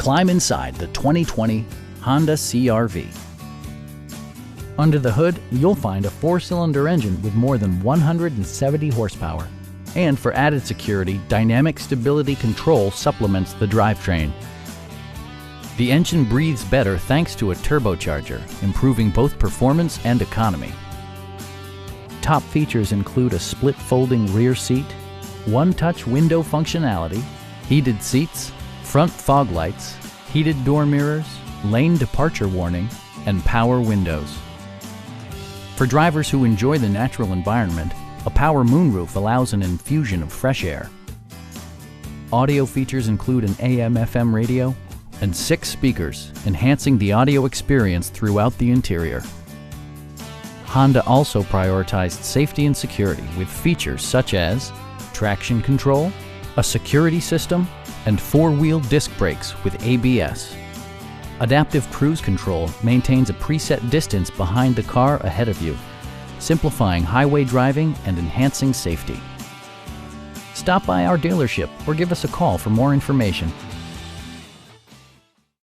Climb inside the 2020 Honda CR-V. Under the hood, you'll find a 4-cylinder engine with more than 170 horsepower. And for added security, dynamic stability control supplements the drivetrain. The engine breathes better thanks to a turbocharger, improving both performance and economy. Top features include a split folding rear seat, one-touch window functionality, heated seats, front fog lights, heated door mirrors, lane departure warning, and power windows. For drivers who enjoy the natural environment, a power moonroof allows an infusion of fresh air. Audio features include an AM/FM radio and 6 speakers, enhancing the audio experience throughout the interior. Honda also prioritized safety and security with features such as traction control, a security system, and 4-wheel disc brakes with ABS. Adaptive Cruise Control maintains a preset distance behind the car ahead of you, simplifying highway driving and enhancing safety. Stop by our dealership or give us a call for more information.